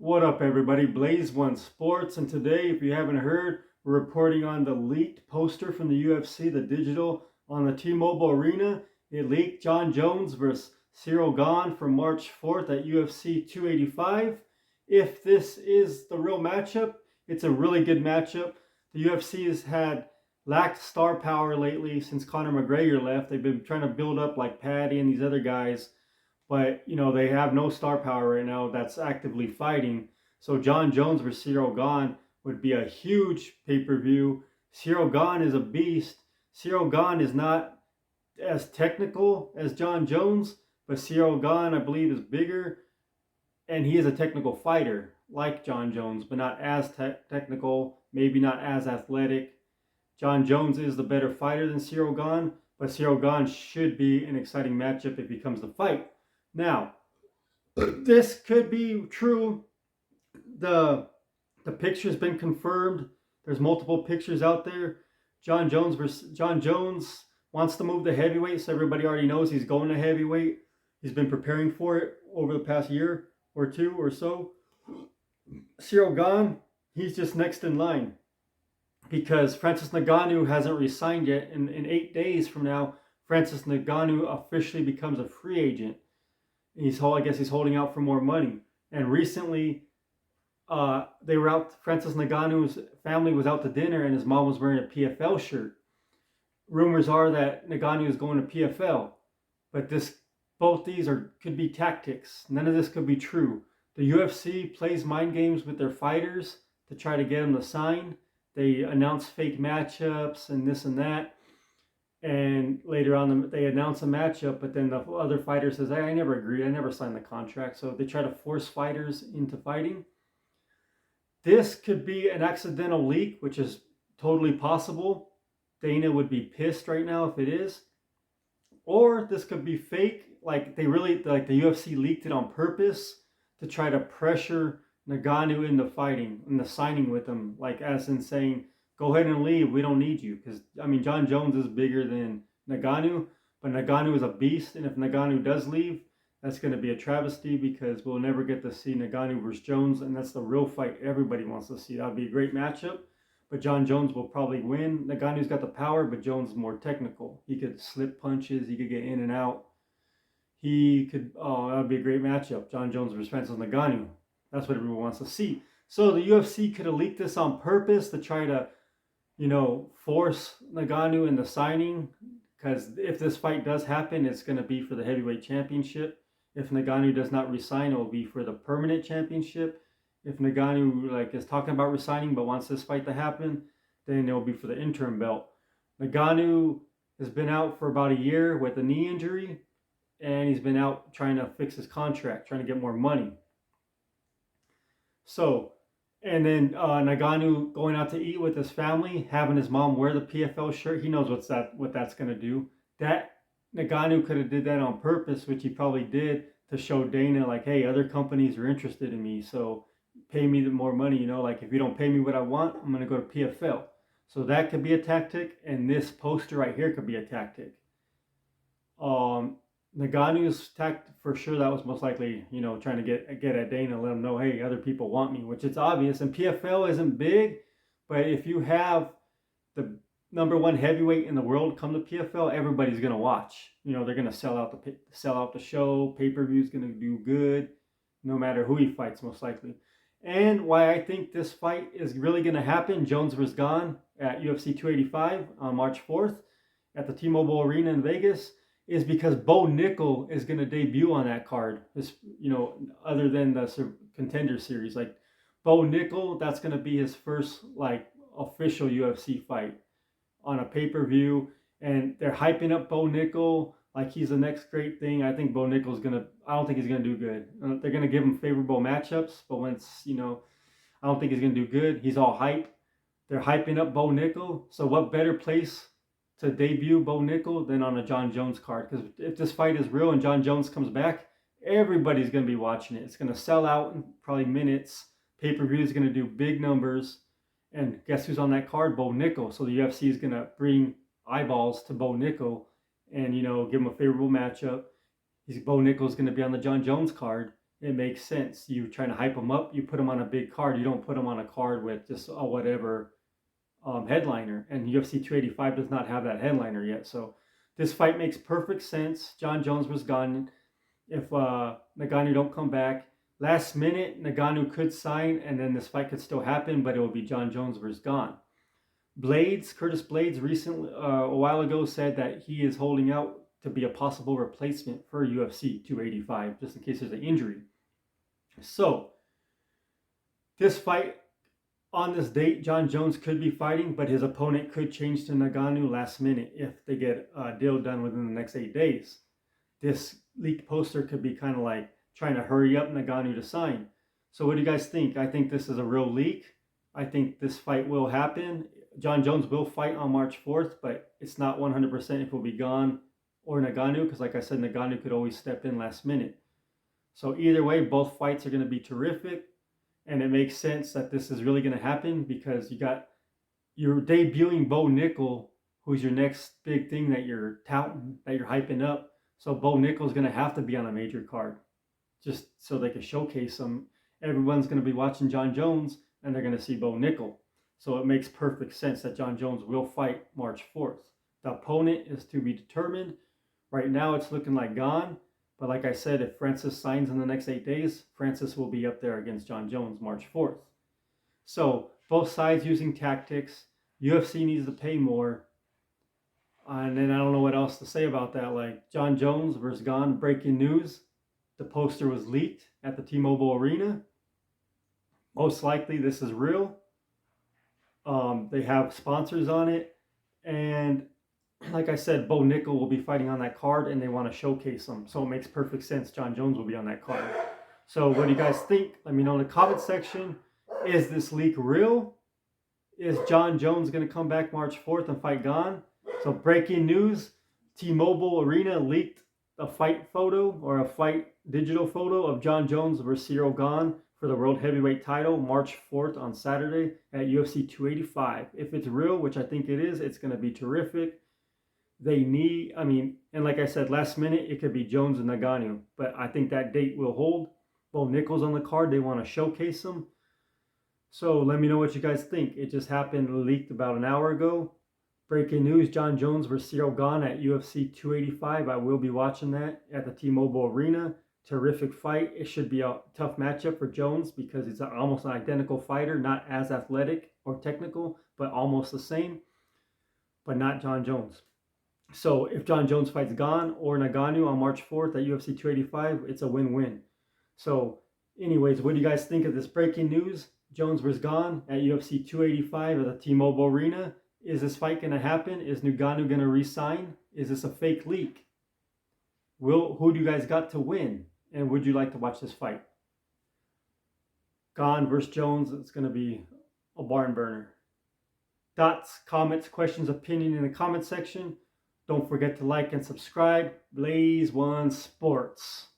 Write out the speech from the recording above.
What up, everybody? Blaze One Sports, and today, if you haven't heard, we're reporting on the leaked poster from the UFC, the digital on the T-Mobile Arena. It leaked Jon Jones versus Cyril Gane for March 4th at UFC 285. If this is the real matchup, it's a really good matchup. The UFC has lacked star power lately since Conor McGregor left. They've been trying to build up like Paddy and these other guys, but they have no star power right now that's actively fighting. So Jon Jones versus Cyril Gane would be a huge pay-per-view. Cyril Gane is a beast. Cyril Gane is not as technical as Jon Jones, but Cyril Gane, I believe, is bigger, and he is a technical fighter like Jon Jones, but not as technical, maybe not as athletic. Jon Jones is the better fighter than Cyril Gane, but Cyril Gane should be an exciting matchup if he comes to fight. Now, this could be true. The the picture's been confirmed. There's multiple pictures out there. Jon Jones wants to move to heavyweight, so everybody already knows he's going to heavyweight. He's been preparing for it over the past year or two or so. Cyril Gane, he's just next in line because Francis Ngannou hasn't re-signed yet. In 8 days from now, Francis Ngannou officially becomes a free agent. I guess he's holding out for more money. And recently, they were out. Francis Ngannou's family was out to dinner, and his mom was wearing a PFL shirt. Rumors are that Ngannou is going to PFL, but both these could be tactics. None of this could be true. The UFC plays mind games with their fighters to try to get them to sign. They announce fake matchups and this and that. And later on, they announce a matchup, but then the other fighter says, "I never agreed. I never signed the contract." So they try to force fighters into fighting. This could be an accidental leak, which is totally possible. Dana would be pissed right now if it is. Or this could be fake, like the UFC leaked it on purpose to try to pressure Ngannou into fighting, into signing with them, like as in saying, "Go ahead and leave. We don't need you." Because, Jon Jones is bigger than Ngannou, but Ngannou is a beast. And if Ngannou does leave, that's going to be a travesty because we'll never get to see Ngannou versus Jones. And that's the real fight everybody wants to see. That would be a great matchup. But Jon Jones will probably win. Ngannou's got the power, but Jones is more technical. He could slip punches. He could get in and out. That would be a great matchup. Jon Jones versus Francis Ngannou. That's what everyone wants to see. So the UFC could have leaked this on purpose to try to force Ngannou into signing, because if this fight does happen, it's going to be for the heavyweight championship. If Ngannou does not resign, it will be for the permanent championship. If Ngannou is talking about resigning but wants this fight to happen, then it will be for the interim belt. Ngannou has been out for about a year with a knee injury, and he's been out trying to fix his contract, trying to get more money. So, and then Ngannou going out to eat with his family, having his mom wear the PFL shirt. He knows what that's going to do. That Ngannou could have did that on purpose, which he probably did to show Dana, like, hey, other companies are interested in me, so pay me more money. Like, if you don't pay me what I want, I'm going to go to PFL. So that could be a tactic, and this poster right here could be a tactic. Ngannou's tactic, for sure, that was most likely, trying to get at Dana, let him know, hey, other people want me, which it's obvious. And PFL isn't big, but if you have the number one heavyweight in the world come to PFL, everybody's gonna watch. They're gonna sell out the show. Pay-per-view's gonna do good, no matter who he fights, most likely. And why I think this fight is really gonna happen, Jones versus Gane at UFC 285 on March 4th at the T-Mobile Arena in Vegas, is because Bo Nickel is going to debut on that card. Other than the Contender Series, like Bo Nickel, that's going to be his first official UFC fight on a pay-per-view, and they're hyping up Bo Nickel like he's the next great thing. I think Bo Nickel's I don't think he's gonna do good. They're gonna give him favorable matchups, but I don't think he's gonna do good. He's all hype. They're hyping up Bo Nickel, so what better place to debut Bo Nickel than on a Jon Jones card? Because if this fight is real and Jon Jones comes back, everybody's going to be watching it. It's going to sell out in probably minutes. Pay-per-view is going to do big numbers. And guess who's on that card? Bo Nickel. So the UFC is going to bring eyeballs to Bo Nickel and, give him a favorable matchup. Bo Nickel's going to be on the Jon Jones card. it makes sense. You trying to hype them up, you put them on a big card. You don't put them on a card with just a whatever headliner. And UFC 285 does not have that headliner yet. So this fight makes perfect sense. Jon Jones versus Gane. If Ngannou don't come back, last minute Ngannou could sign, and then this fight could still happen, but it will be Jon Jones versus Gane. Curtis Blades recently, a while ago, said that he is holding out to be a possible replacement for UFC 285, just in case there's an injury. So, this fight, on this date, Jon Jones could be fighting, but his opponent could change to Ngannou last minute if they get a deal done within the next 8 days. This leaked poster could be kind of like trying to hurry up Ngannou to sign. So what do you guys think? I think this is a real leak. I think this fight will happen. Jon Jones will fight on March 4th, but it's not 100% if he'll be Gane or Ngannou, because like I said, Ngannou could always step in last minute. So either way, both fights are going to be terrific, and it makes sense that this is really going to happen because you're debuting Bo Nickel, who's your next big thing that you're touting, that you're hyping up. So Bo Nickel's going to have to be on a major card just so they can showcase him. Everyone's going to be watching Jon Jones, and they're going to see Bo Nickel. So it makes perfect sense that Jon Jones will fight March 4th. The opponent is to be determined. Right now it's looking like Gane. But like I said, if Francis signs in the next 8 days, Francis will be up there against Jon Jones March 4th. So both sides using tactics. UFC needs to pay more. And then I don't know what else to say about that. Like Jon Jones versus Gane, breaking news. The poster was leaked at the T-Mobile Arena. Most likely this is real. They have sponsors on it. And like I said, Bo Nickel will be fighting on that card, and they want to showcase him. So it makes perfect sense Jon Jones will be on that card. So what do you guys think? Let me know in the comment section. Is this leak real? Is Jon Jones going to come back March 4th and fight Gane? So breaking news, T-Mobile Arena leaked a fight photo or a fight digital photo of Jon Jones versus Cyril Gane for the World Heavyweight title March 4th on Saturday at UFC 285. If it's real, which I think it is, it's going to be terrific. And like I said, last minute, it could be Jones and Ngannou, but I think that date will hold. Bo Nickel's on the card. They want to showcase him. So let me know what you guys think. It just happened, leaked about an hour ago. Breaking news, Jon Jones versus Cyril Gane at UFC 285. I will be watching that at the T-Mobile Arena. Terrific fight. It should be a tough matchup for Jones because he's almost an identical fighter, not as athletic or technical, but almost the same, but not Jon Jones. So if Jon Jones fights Gane or Ngannou on March 4th at UFC 285, it's a win-win. So anyways, what do you guys think of this breaking news? Jones versus Gane at UFC 285 at the T-Mobile Arena. Is this fight going to happen? Is Ngannou going to re-sign? Is this a fake leak? Who do you guys got to win? And would you like to watch this fight? Gane versus Jones, it's going to be a barn burner. Thoughts, comments, questions, opinion in the comment section. Don't forget to like and subscribe. Blaze One Sports.